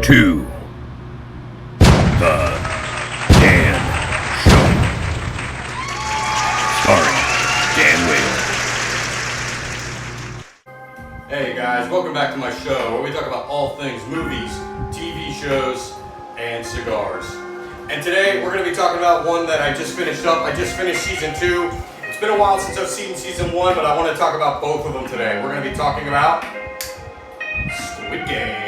to The Dan Show, starring Dan Whalen. Hey guys, welcome back to my show where we talk about all things movies, TV shows, and cigars. And today we're going to be talking about one that I just finished up. I just finished season 2. It's been a while since I've seen season 1, but I want to talk about both of them today. We're going to be talking about Squid Game.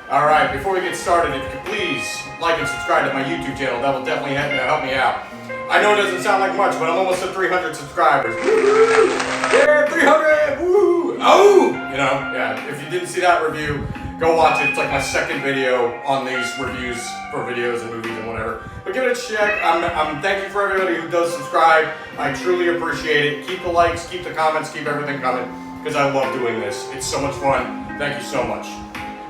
Alright, before we get started, if you could please like and subscribe to my YouTube channel. That will definitely help me out. I know it doesn't sound like much, but I'm almost at 300 subscribers. Woo! Yeah, 300! Woo! Oh! You know, yeah, if you didn't see that review, go watch it. It's like my second video on these reviews for videos and movies and whatever. But give it a check. I'm thank you for everybody who does subscribe. I truly appreciate it. Keep the likes, keep the comments, keep everything coming, because I love doing this. It's so much fun. Thank you so much.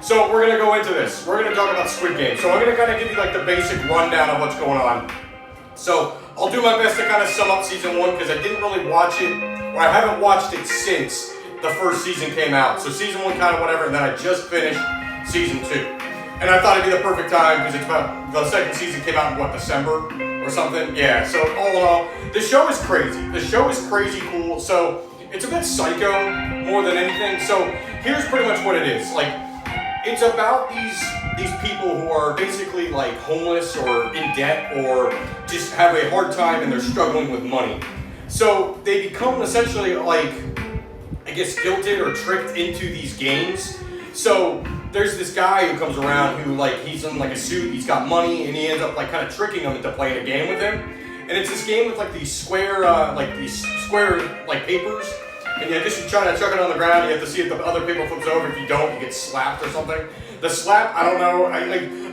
So we're going to go into this. We're going to talk about Squid Game. So I'm going to kind of give you like the basic rundown of what's going on. So I'll do my best to kind of sum up season 1 because I didn't really watch it, or I haven't watched it since the first season came out. So season 1 kind of whatever, and then I just finished season 2. And I thought it'd be the perfect time because it's about, the second season came out in what, December or something? Yeah, so all in all, the show is crazy. The show is crazy cool. So it's a bit psycho more than anything. So here's pretty much what it is. Like, it's about these people who are basically like homeless or in debt or just have a hard time and they're struggling with money. So they become essentially like, I guess, guilted or tricked into these games. So there's this guy who comes around who like, he's in like a suit, he's got money, and he ends up like kind of tricking them into playing a game with him. And it's this game with like these square papers. And you just try to chuck it on the ground, you have to see if the other paper flips over. If you don't, you get slapped or something. The slap, I don't know.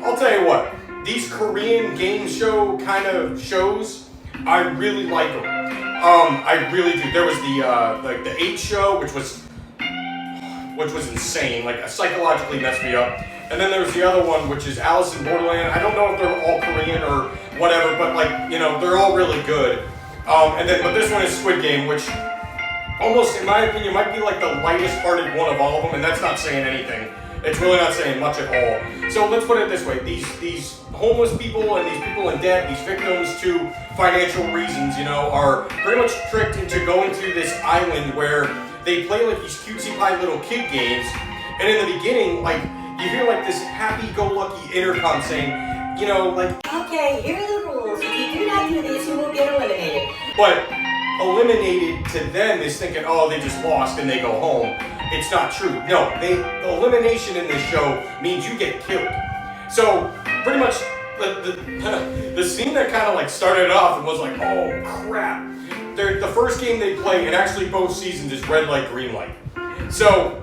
I'll tell you what, these Korean game show kind of shows, I really like them. I really do. There was the 8 show, which was insane. Like, psychologically messed me up. And then there was the other one, which is Alice in Borderland. I don't know if they're all Korean or whatever, but like, you know, they're all really good. But this one is Squid Game, which almost, in my opinion, might be like the lightest hearted one of all of them, and that's not saying anything. It's really not saying much at all. So let's put it this way. These homeless people and these people in debt, these victims to financial reasons, you know, are pretty much tricked into going to this island where they play like these cutesy pie little kid games. And in the beginning, like, you hear like this happy-go-lucky intercom saying, you know, like, okay, here are the rules. If you do not do this, you will get eliminated. But eliminated to them is thinking, oh, they just lost and they go home. It's not true. No, the elimination in this show means you get killed. So pretty much the scene that kind of like started off and was like, oh crap. The first game they play, and actually both seasons, is red light, green light. So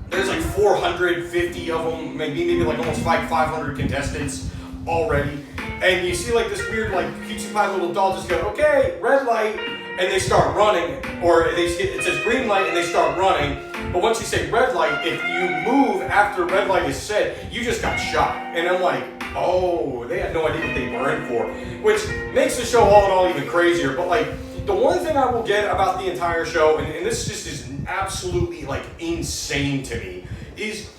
there's like 450 of them, maybe like almost 500 contestants already. And you see like this weird like cutesy pie little doll just go, okay, red light, and they start running, or it says green light and they start running. But once you say red light, if you move after red light is said, you just got shot. And I'm like, oh, they had no idea what they were in for. Which makes the show all in all even crazier. But like, the one thing I will get about the entire show, and this just is absolutely like insane to me, is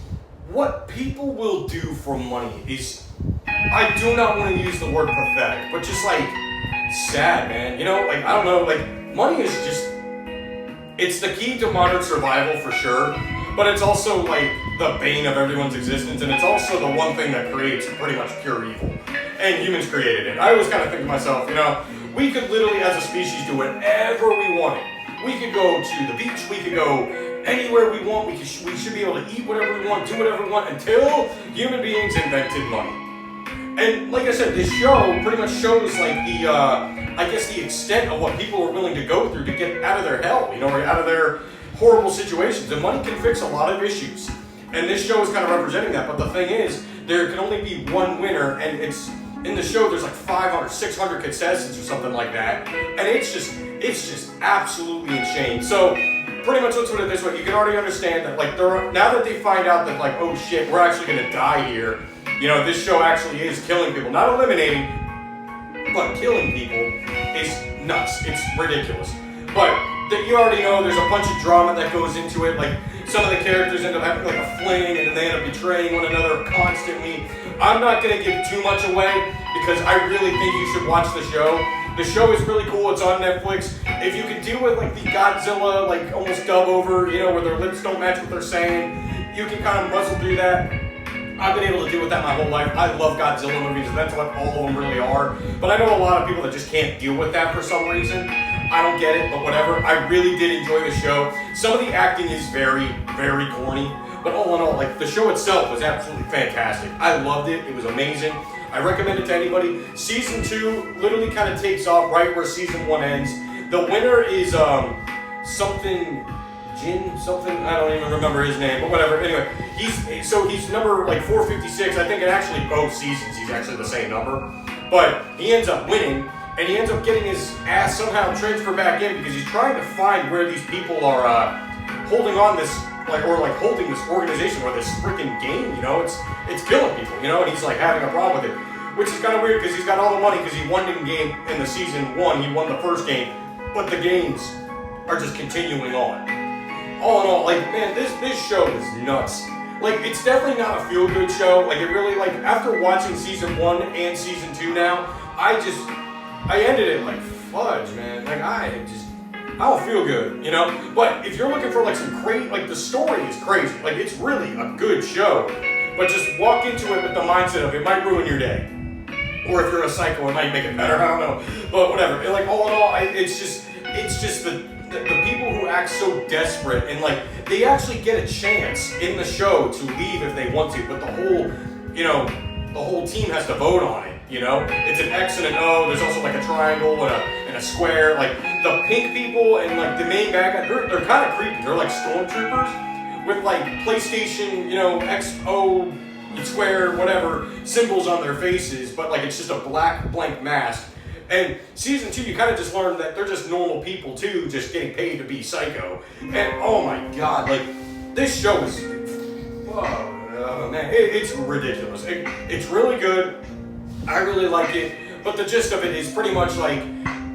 what people will do for money is, I do not want to use the word pathetic, but just like sad, man. You know, like, I don't know, like, money is just, it's the key to modern survival for sure, but it's also like the bane of everyone's existence, and it's also the one thing that creates pretty much pure evil. And humans created it. I always kind of think to myself, you know, we could literally as a species do whatever we wanted. We could go to the beach, we could go anywhere we want, we should be able to eat whatever we want, do whatever we want, until human beings invented money. And like I said, this show pretty much shows like I guess the extent of what people are willing to go through to get out of their hell, you know, or out of their horrible situations. And money can fix a lot of issues. And this show is kind of representing that. But the thing is, there can only be one winner, and it's, in the show there's like 500, 600 contestants or something like that. And it's just absolutely insane. So pretty much let's put it this way, you can already understand that like now that they find out that like, oh shit, we're actually gonna die here. You know, this show actually is killing people. Not eliminating, but killing people is nuts. It's ridiculous. But that you already know there's a bunch of drama that goes into it. Like, some of the characters end up having like a fling, and then they end up betraying one another constantly. I'm not gonna give too much away because I really think you should watch the show. The show is really cool. It's on Netflix. If you can deal with like the Godzilla, like almost dub over, you know, where their lips don't match what they're saying, you can kind of muzzle through that. I've been able to deal with that my whole life. I love Godzilla movies. That's what all of them really are. But I know a lot of people that just can't deal with that for some reason. I don't get it, but whatever. I really did enjoy the show. Some of the acting is very, very corny. But all in all, like, the show itself was absolutely fantastic. I loved it. It was amazing. I recommend it to anybody. Season 2 literally kind of takes off right where Season 1 ends. The winner is something... Jin something, I don't even remember his name, but whatever. Anyway, he's number like 456. I think in actually both seasons he's actually the same number. But he ends up winning, and he ends up getting his ass somehow transferred back in because he's trying to find where these people are holding on this, like, or like holding this organization or this freaking game. You know, it's killing people. You know, and he's like having a problem with it, which is kind of weird because he's got all the money because he won in game in the season 1. He won the first game, but the games are just continuing on. All in all, like, man, this show is nuts. Like, it's definitely not a feel-good show. Like, it really, like, after watching Season 1 and Season 2 now, I ended it like, fudge, man. Like, I don't feel good, you know? But if you're looking for, like, some crazy, like, the story is crazy. Like, it's really a good show. But just walk into it with the mindset of it might ruin your day. Or if you're a psycho, it might make it better. I don't know. But whatever. And, like, all in all, it's just the people who act so desperate, and like they actually get a chance in the show to leave if they want to, but the whole team has to vote on it. You know, it's an X and an O. There's also like a triangle and a square. Like the pink people and like the main bad guy, they're kind of creepy. They're like stormtroopers with like PlayStation, you know, X, O, square, whatever symbols on their faces, but like it's just a black blank mask. And Season 2, you kind of just learn that they're just normal people too, just getting paid to be psycho. And oh my god, like, this show is, man, it's ridiculous. It's really good. I really like it. But the gist of it is pretty much like,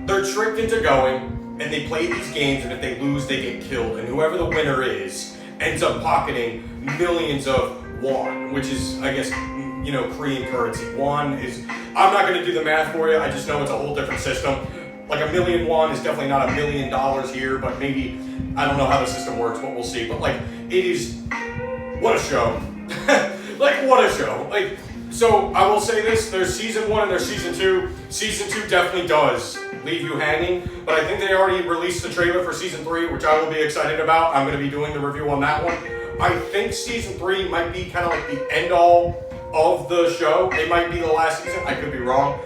they're tricked into going, and they play these games, and if they lose, they get killed. And whoever the winner is ends up pocketing millions of won, which is, I guess, you know, Korean currency. Won is, I'm not going to do the math for you, I just know it's a whole different system. Like a million won is definitely not $1 million here, but maybe, I don't know how the system works, but we'll see. But like, it is, what a show. Like, what a show. Like, so I will say this, there's Season 1 and there's Season 2. Season 2 definitely does leave you hanging, but I think they already released the trailer for Season 3, which I will be excited about. I'm going to be doing the review on that one. I think Season 3 might be kind of like the end-all of the show. It might be the last season. I could be wrong.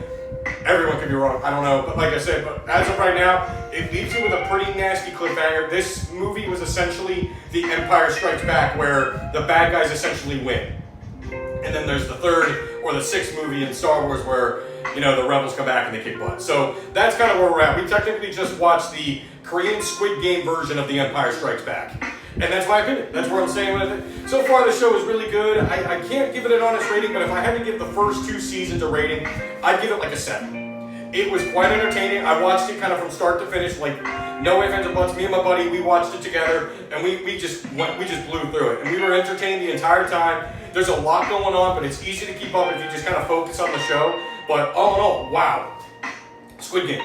Everyone could be wrong. I don't know. But like I said, but as of right now, it leaves you with a pretty nasty cliffhanger. This movie was essentially The Empire Strikes Back, where the bad guys essentially win. And then there's the third or the sixth movie in Star Wars where, you know, the rebels come back and they kick butt. So that's kind of where we're at. We technically just watched the Korean Squid Game version of The Empire Strikes Back. And that's my opinion. That's where I'm staying with it. So far, the show is really good. I can't give it an honest rating, but if I had to give the first 2 seasons a rating, I'd give it like a 7. It was quite entertaining. I watched it kind of from start to finish, like no ifs, ands, or buts. Me and my buddy, we watched it together, and we just blew through it. And we were entertained the entire time. There's a lot going on, but it's easy to keep up if you just kind of focus on the show. But all in all, wow. Squid Game.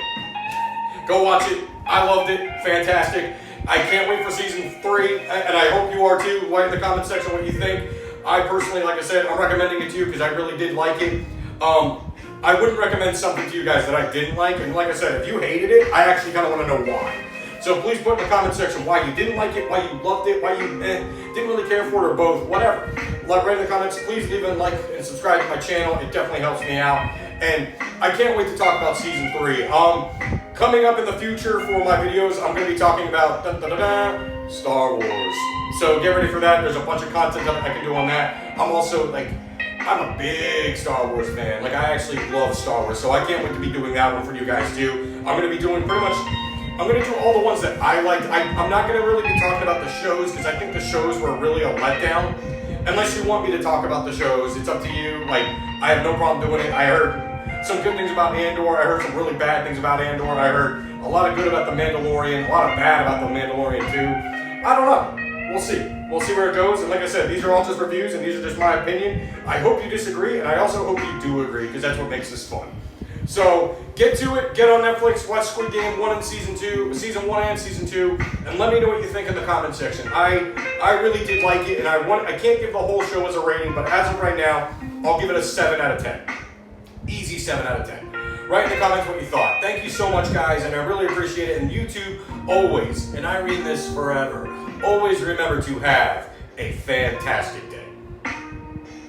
Go watch it. I loved it. Fantastic. I can't wait for Season 3, and I hope you are too. Write in the comment section what you think. I personally, like I said, I'm recommending it to you because I really did like it. I wouldn't recommend something to you guys that I didn't like, and like I said, if you hated it, I actually kind of want to know why. So please put in the comment section why you didn't like it, why you loved it, why you didn't really care for it, or both, whatever. Write in the comments. Please leave a like and subscribe to my channel. It definitely helps me out. And I can't wait to talk about Season 3. Coming up in the future for my videos, I'm going to be talking about Star Wars. So get ready for that. There's a bunch of content that I can do on that. I'm also, like, I'm a big Star Wars fan. Like, I actually love Star Wars. So I can't wait to be doing that one for you guys too. I'm going to be doing pretty much, I'm going to do all the ones that I liked. I'm not going to really be talking about the shows because I think the shows were really a letdown. Unless you want me to talk about the shows, it's up to you. Like, I have no problem doing it. I heard some good things about Andor. I heard some really bad things about Andor. I heard A lot of good about The Mandalorian, a lot of bad about The Mandalorian too. I don't know. We'll see. We'll see where it goes. And like I said, these are all just reviews and these are just my opinion. I hope you disagree, and I also hope you do agree, because that's what makes this fun. So get to it, get on Netflix, watch Squid Game season 1 and season 2, and let me know what you think in the comment section. I really did like it, and I can't give the whole show as a rating, but as of right now, I'll give it a 7 out of 10. Easy 7 out of 10. Write in the comments what you thought. Thank you so much, guys, and I really appreciate it. And YouTube, always, and I mean this forever, always remember to have a fantastic day.